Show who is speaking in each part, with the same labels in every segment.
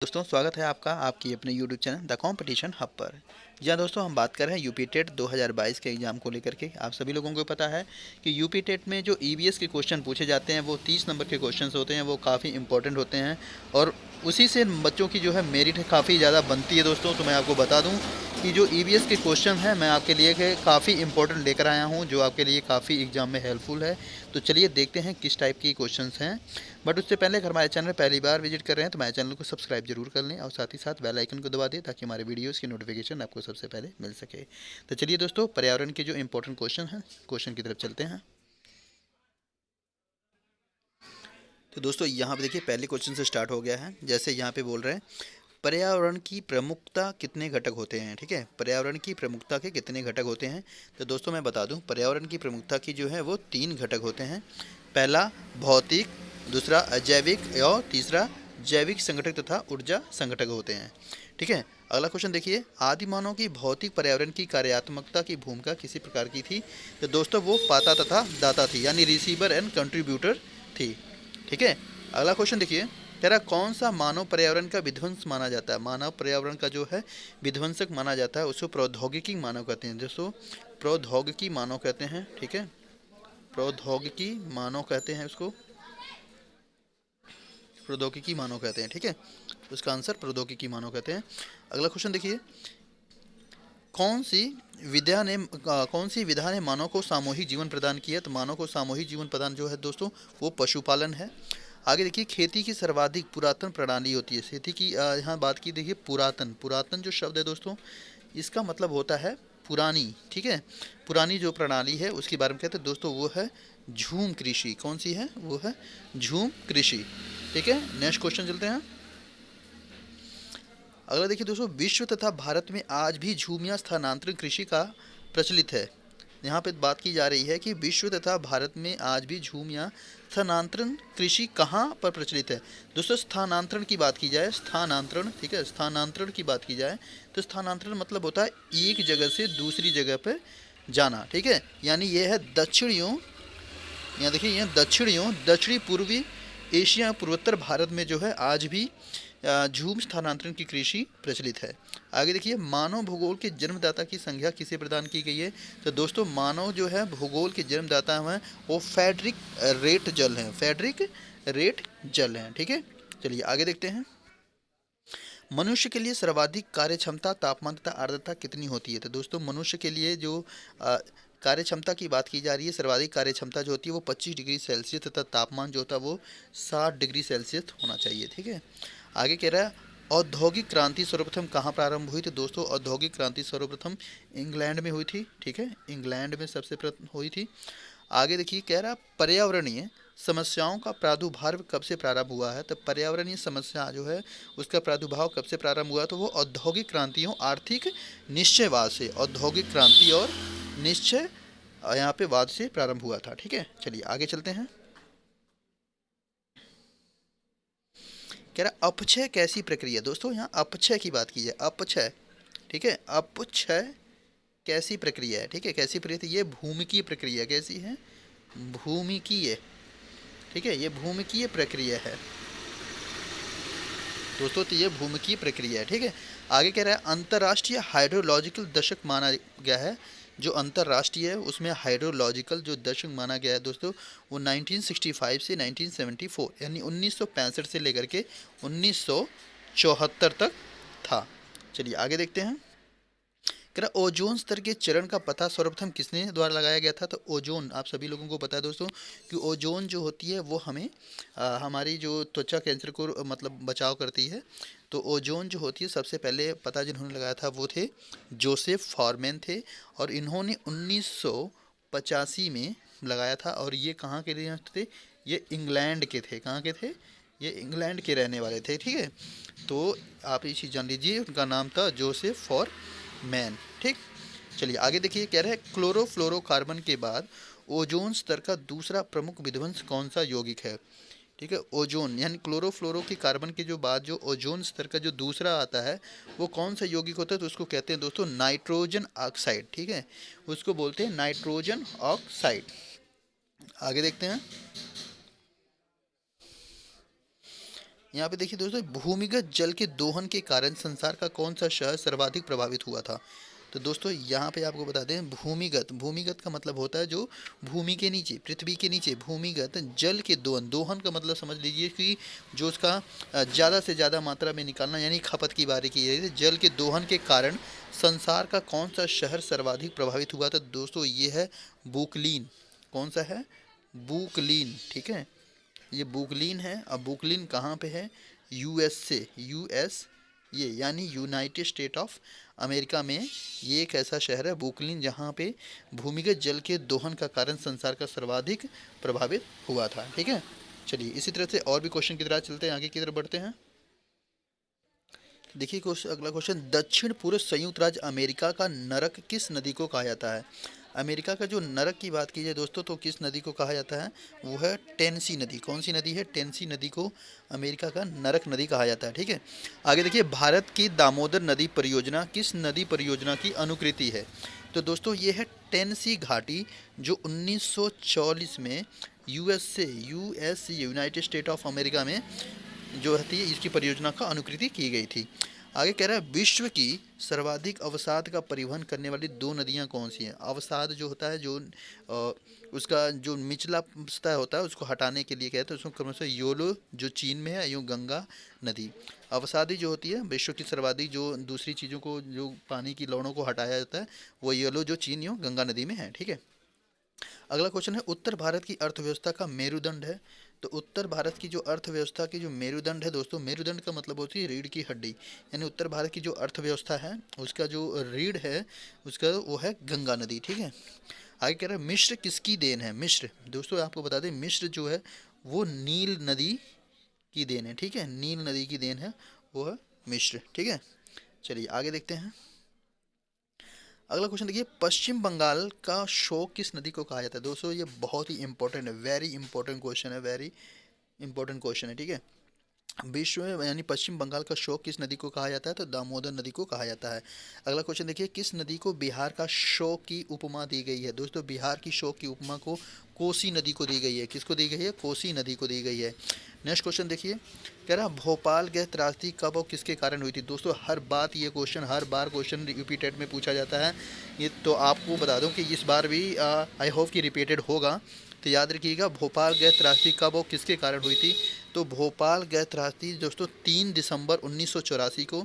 Speaker 1: दोस्तों, स्वागत है आपका आपकी अपने YouTube channel the competition hub पर। जी हाँ दोस्तों, हम बात कर रहे हैं यूपी टेट 2022 के एग्ज़ाम को लेकर के। आप सभी लोगों को पता है कि यूपी टेट में जो ईवीएस के क्वेश्चन पूछे जाते हैं वो 30 नंबर के क्वेश्चंस होते हैं, वो काफ़ी इंपॉर्टेंट होते हैं और उसी से बच्चों की जो है मेरिट काफ़ी ज़्यादा बनती है। दोस्तों, तो मैं आपको बता दूं कि जो ईवीएस के क्वेश्चन हैं मैं आपके लिए काफ़ी इंपॉर्टेंट लेकर आया हूं, जो आपके लिए काफ़ी एग्ज़ाम में हेल्पफुल है। तो चलिए देखते हैं किस टाइप की क्वेश्चंस हैं। बट उससे पहले अगर हमारे चैनल पहली बार विजिट कर रहे हैं तो हमारे चैनल को सब्सक्राइब जरूर कर लें और साथ ही साथ बेल आइकन को दबा दें ताकि हमारे वीडियोस की नोटिफिकेशन आपको सबसे पहले मिल सके। तो चलिए दोस्तों, पर्यावरण के जो इंपॉर्टेंट क्वेश्चन हैं क्वेश्चन की तरफ चलते हैं। तो दोस्तों यहाँ पे देखिए पहले क्वेश्चन से स्टार्ट हो गया है। जैसे यहाँ पे बोल रहे हैं पर्यावरण की प्रमुखता कितने घटक होते हैं। ठीक है, पर्यावरण की प्रमुखता के कितने घटक होते हैं। तो दोस्तों मैं बता दूं पर्यावरण की प्रमुखता की जो है वो 3 घटक होते हैं। पहला भौतिक, दूसरा अजैविक और तीसरा जैविक संगठक तथा ऊर्जा संगठक होते हैं। ठीक है, अगला क्वेश्चन देखिए, आदि मानव की भौतिक पर्यावरण की कार्यात्मकता की भूमिका किसी प्रकार की थी। तो दोस्तों वो पाता तथा दाता थी, यानी रिसीवर एंड कंट्रीब्यूटर थी। ठीक है, अगला क्वेश्चन देखिए, कह रहा कौन सा मानव पर्यावरण का विध्वंस माना जाता है। मानव पर्यावरण का जो है विध्वंसक माना जाता है उसको प्रौद्योगिकी मानव कहते हैं। दोस्तों प्रौद्योगिकी मानव कहते हैं। ठीक है, प्रौद्योगिकी मानव कहते हैं उसको, प्रौद्योगिकी मानव कहते हैं। ठीक है, उसका आंसर प्रौद्योगिकी मानव कहते हैं। अगला क्वेश्चन देखिए, कौन सी कौन सी विधा ने मानव को सामूहिक जीवन प्रदान किया। तो मानव को सामूहिक जीवन प्रदान जो है दोस्तों वो पशुपालन है। आगे देखिए, खेती की सर्वाधिक पुरातन प्रणाली होती है। खेती की यहाँ बात की देखिए, पुरातन, पुरातन जो शब्द है दोस्तों इसका मतलब होता है पुरानी। ठीक है, पुरानी जो प्रणाली है उसके बारे में कहते हैं दोस्तों वो है झूम कृषि। कौन सी है, वो है झूम कृषि। ठीक है, नेक्स्ट क्वेश्चन चलते हैं। अगला देखिए दोस्तों, विश्व तथा भारत में आज भी झूम या स्थानांतरण कृषि का प्रचलित है। यहाँ पे बात की जा रही है कि विश्व तथा भारत में आज भी झूम या स्थानांतरण कृषि कहाँ पर प्रचलित है। दोस्तों स्थानांतरण की बात की जाए, स्थानांतरण, ठीक है, स्थानांतरण की बात की जाए तो स्थानांतरण मतलब होता है एक जगह से दूसरी जगह पर जाना। ठीक है, यानी यह है दक्षिणियों, यहाँ देखिए यह दक्षिणियों दक्षिणी पूर्वी एशिया पूर्वोत्तर भारत में जो है आज भी झूम स्थानांतरण की कृषि प्रचलित है। आगे देखिए, मानव भूगोल के जन्मदाता की संज्ञा किसे प्रदान की गई है। तो दोस्तों मानव जो है भूगोल के जन्मदाता हैं वो फ्रेडरिक रेट जल हैं, फ्रेडरिक रेट जल हैं। ठीक है, चलिए आगे देखते हैं। मनुष्य के लिए सर्वाधिक कार्य क्षमता, तापमान तथा आर्द्रता कितनी होती है। तो दोस्तों मनुष्य के लिए जो कार्य क्षमता की बात की जा रही है, सर्वाधिक कार्य क्षमता जो होती है वो 25 डिग्री सेल्सियस तथा तापमान जो होता है वो 60 डिग्री सेल्सियस होना चाहिए। ठीक है, आगे कह रहा है औद्योगिक क्रांति सर्वप्रथम कहाँ प्रारंभ हुई। तो दोस्तों औद्योगिक क्रांति सर्वप्रथम इंग्लैंड में हुई थी। ठीक है, इंग्लैंड में सबसे प्रथम हुई थी। आगे देखिए, कह रहा पर्यावरणीय समस्याओं का प्रादुर्भाव कब से प्रारंभ हुआ है। तो पर्यावरणीय समस्या जो है उसका प्रादुर्भाव कब से प्रारंभ हुआ, तो वो औद्योगिक क्रांतियों आर्थिक निश्चयवाद से, औद्योगिक क्रांति और निश्चय यहाँ पे वाद से प्रारंभ हुआ था। ठीक है, चलिए आगे चलते हैं। कह रहा अपक्षय कैसी प्रक्रिया। दोस्तों यहाँ अपक्षय की बात की जाए, अपक्षय, ठीक है, अपक्षय कैसी प्रक्रिया है। ठीक है, कैसी प्रक्रिया, ये भूमिकीय प्रक्रिया, कैसी है, भूमिकीय। ठीक है, ये भूमिकीय प्रक्रिया है दोस्तों, तो ये भूमिकीय प्रक्रिया है। ठीक है, आगे कह रहा है अंतर्राष्ट्रीय हाइड्रोलॉजिकल दशक माना गया है। जो अंतर्राष्ट्रीय है उसमें हाइड्रोलॉजिकल जो दशक माना गया है दोस्तों वो 1965 से 1974, यानी 1965 से लेकर के 1974 तक था। चलिए आगे देखते हैं। कह रहा ओजोन स्तर के चरण का पता सर्वप्रथम किसने द्वारा लगाया गया था। तो ओजोन, आप सभी लोगों को पता है दोस्तों कि ओजोन जो होती है वो हमें हमारी जो त्वचा कैंसर को मतलब बचाव करती है। तो ओजोन जो होती है सबसे पहले पता जिन्होंने लगाया था वो थे जोसेफ फॉरमैन थे, और इन्होंने 1985 में लगाया था। और ये कहाँ के लिए थे, ये इंग्लैंड के थे। कहाँ के थे, ये इंग्लैंड के रहने वाले थे। ठीक है, तो आप ये चीज़ जान लीजिए, उनका नाम था जोसेफ फॉरमैन। ठीक, चलिए आगे देखिए, कह रहे हैं क्लोरोफ्लोरोकार्बन के बाद ओजोन स्तर का दूसरा प्रमुख विध्वंस कौन सा यौगिक है। ठीक है, ओजोन यानी क्लोरोफ्लोरो के कार्बन के जो बाद जो ओजोन स्तर का जो दूसरा आता है वो कौन सा यौगिक होता है। तो उसको कहते हैं दोस्तों नाइट्रोजन ऑक्साइड। ठीक है, उसको बोलते हैं नाइट्रोजन ऑक्साइड। आगे देखते हैं। यहाँ पे देखिए दोस्तों, भूमिगत जल के दोहन के कारण संसार का कौन सा शहर सर्वाधिक प्रभावित हुआ था? तो दोस्तों यहाँ पे आपको बता दें, भूमिगत, भूमिगत का मतलब होता है जो भूमि के नीचे, पृथ्वी के नीचे, भूमिगत जल के दोहन, दोहन का मतलब समझ लीजिए कि जो उसका ज़्यादा से ज़्यादा मात्रा में निकालना, यानी खपत की बारी की है। जल के दोहन के कारण संसार का कौन सा शहर सर्वाधिक प्रभावित हुआ था? दोस्तों ये है बुकलीन। कौन सा है? बुकलीन, ठीक है, ये बुकलीन है। अब बुकलीन कहाँ पे है? यूएसए, यूएस, ये यानी यूनाइटेड स्टेट ऑफ अमेरिका में ये एक ऐसा शहर है बुकलीन जहाँ पे भूमिगत जल के दोहन का कारण संसार का सर्वाधिक प्रभावित हुआ था। ठीक है, चलिए इसी तरह से और भी क्वेश्चन की तरह चलते हैं, आगे की तरफ बढ़ते हैं। देखिए अगला क्वेश्चन, दक्षिण पूर्व संयुक्त राज्य अमेरिका का नरक किस नदी को कहा जाता है? अमेरिका का जो नरक की बात की जाए दोस्तों, तो किस नदी को कहा जाता है? वो है टेनेसी नदी। कौन सी नदी है? टेनेसी नदी को अमेरिका का नरक नदी कहा जाता है। ठीक है, आगे देखिए, भारत की दामोदर नदी परियोजना किस नदी परियोजना की अनुकृति है? तो दोस्तों ये है टेनेसी घाटी, जो 1944 में US United state of America में जो थी इसकी परियोजना का अनुकृति की गई थी। आगे कह रहा है, विश्व की सर्वाधिक अवसाद का परिवहन करने वाली दो नदियां कौन सी हैं? अवसाद जो होता है, जो उसका जो निचला सतह होता है उसको हटाने के लिए कहते हैं, उसको क्रमशः योलो जो चीन में है, यूँ गंगा नदी। अवसादी जो होती है विश्व की सर्वाधिक, जो दूसरी चीज़ों को, जो पानी की लवणों को हटाया जाता है, वो येलो जो चीन यूँ गंगा नदी में है। ठीक है, अगला क्वेश्चन है, उत्तर भारत की अर्थव्यवस्था का मेरुदंड है? तो उत्तर भारत की जो अर्थव्यवस्था की जो मेरुदंड है दोस्तों, मेरुदंड का मतलब होती है रीढ़ की हड्डी, यानी उत्तर भारत की जो अर्थव्यवस्था है उसका जो रीढ़ है उसका वो है गंगा नदी। ठीक है, आगे कह रहा है, मिस्र किसकी देन है? मिस्र दोस्तों आपको बता दें, मिस्र जो है वो नील नदी की देन है। ठीक है, नील नदी की देन है वो है मिस्र। ठीक है, चलिए आगे देखते हैं। अगला क्वेश्चन देखिए, पश्चिम बंगाल का शोक किस नदी को कहा जाता है? दोस्तों ये बहुत ही इंपॉर्टेंट है, वेरी इंपॉर्टेंट क्वेश्चन है, वेरी इंपॉर्टेंट क्वेश्चन है। ठीक है, विश्व में यानी पश्चिम बंगाल का शोक किस नदी को कहा जाता है? तो दामोदर नदी को कहा जाता है। अगला क्वेश्चन देखिए, किस नदी को बिहार का शोक की उपमा दी गई है? दोस्तों बिहार की शोक की उपमा को कोसी नदी को दी गई है। किसको दी गई है? कोसी नदी को दी गई है। नेक्स्ट क्वेश्चन देखिए, कह रहा भोपाल गैस त्रासदी कब और किसके कारण हुई थी? दोस्तों हर बात ये क्वेश्चन, हर बार क्वेश्चन रिपीटेड में पूछा जाता है, ये तो आपको बता दूं कि इस बार भी आई होप कि रिपीटेड होगा, तो याद रखिएगा, भोपाल गैस त्रासदी कब और किसके कारण हुई थी? तो भोपाल गैस त्रासदी दोस्तों 3 दिसंबर 1984 को,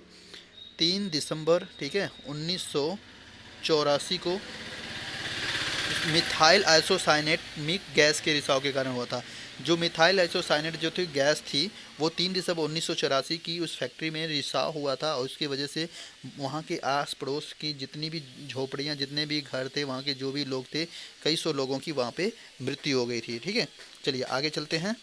Speaker 1: 3 दिसंबर, ठीक है, 1984 को मिथाइल आइसोसाइनेट गैस के रिसाव के कारण हुआ था। जो मिथाइल आइसोसाइनेट जो थी गैस थी, वो 3 दिसंबर 1984 की उस फैक्ट्री में रिसाव हुआ था, और उसकी वजह से वहाँ के आस पड़ोस की जितनी भी झोपड़ियाँ, जितने भी घर थे, वहाँ के जो भी लोग थे, कई सौ लोगों की वहाँ पे मृत्यु हो गई थी। ठीक है, चलिए आगे चलते हैं।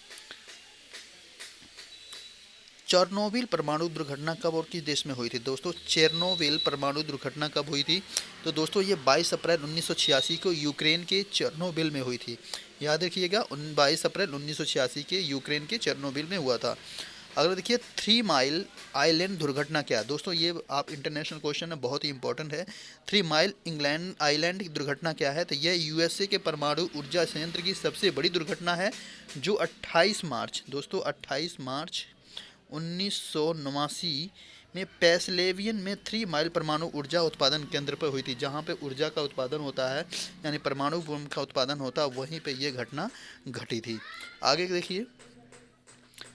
Speaker 1: चेरनोबिल परमाणु दुर्घटना कब और किस देश में हुई थी? दोस्तों चेरनोबिल परमाणु दुर्घटना कब हुई थी? तो दोस्तों ये 22 अप्रैल 1986 को यूक्रेन के चेरनोबिल में हुई थी। याद रखिएगा, 22 अप्रैल 1986 के यूक्रेन के चेरनोबिल में हुआ था। अगर देखिए, 3 माइल आइलैंड दुर्घटना क्या है? दोस्तों ये आप इंटरनेशनल क्वेश्चन है, बहुत ही इंपॉर्टेंट है। 3 माइल इंग्लैंड आइलैंड की दुर्घटना क्या है? तो यह यूएसए के परमाणु ऊर्जा संयंत्र की सबसे बड़ी दुर्घटना है, जो 28 मार्च दोस्तों 28 मार्च 1989 में पेंसिल्वेनिया में 3 माइल परमाणु ऊर्जा उत्पादन केंद्र पर हुई थी। जहाँ पे ऊर्जा का उत्पादन होता है, यानी परमाणु बम का उत्पादन होता है, वहीं पे ये घटना घटी थी। आगे देखिए,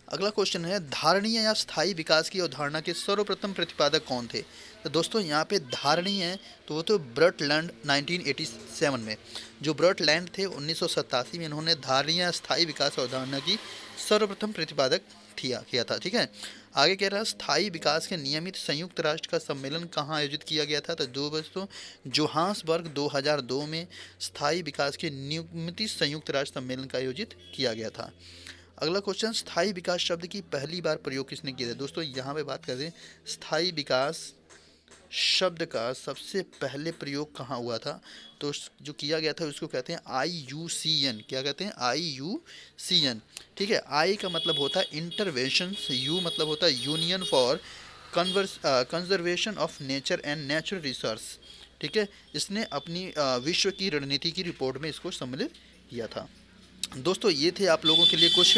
Speaker 1: अगला क्वेश्चन है, धारणीय या स्थायी विकास की अवधारणा के सर्वप्रथम प्रतिपादक कौन थे? तो दोस्तों यहाँ पे धारणीय है तो वो तो ब्रटलैंड 1987 में, जो ब्रटलैंड थे 1987 में, इन्होंने धारणीय या स्थायी विकास अवधारणा की सर्वप्रथम प्रतिपादक किया था। ठीक है, आगे कह रहा है, स्थायी विकास के नियमित संयुक्त राष्ट्र का सम्मेलन कहाँ आयोजित किया गया था? तो दोस्तों जोहान्सबर्ग 2002 में स्थायी विकास के नियमित संयुक्त राष्ट्र सम्मेलन का आयोजित किया गया था। अगला क्वेश्चन, स्थायी विकास शब्द की पहली बार प्रयोग किसने किया था? दोस्तों यहाँ पे बात करें, स्थायी विकास शब्द का सबसे पहले प्रयोग कहाँ हुआ था? तो जो किया गया था उसको कहते हैं IUCN। क्या कहते हैं? IUCN। ठीक है, आई का मतलब होता है इंटरवेंशन, यू मतलब होता है union for conservation of nature and natural resource. ठीक है, इसने अपनी विश्व की रणनीति की रिपोर्ट में इसको सम्मिलित किया था। दोस्तों ये थे आप लोगों के लिए कुछ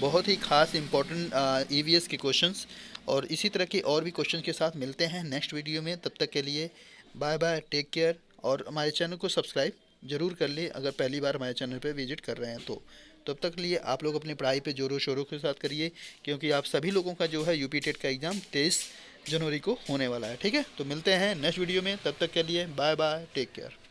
Speaker 1: बहुत ही खास इम्पोर्टेंट ईवीएस के क्वेश्चंस और इसी तरह के और भी क्वेश्चन के साथ मिलते हैं नेक्स्ट वीडियो में। तब तक के लिए बाय बाय, टेक केयर। और हमारे चैनल को सब्सक्राइब ज़रूर कर लें अगर पहली बार हमारे चैनल पर विजिट कर रहे हैं तो। तब तक के लिए आप लोग अपनी पढ़ाई पे ज़ोरों शोरों के साथ करिए, क्योंकि आप सभी लोगों का जो है यूपी टेट का एग्ज़ाम 23 जनवरी को होने वाला है। ठीक है, तो मिलते हैं नेक्स्ट वीडियो में। तब तक के लिए बाय बाय, टेक केयर।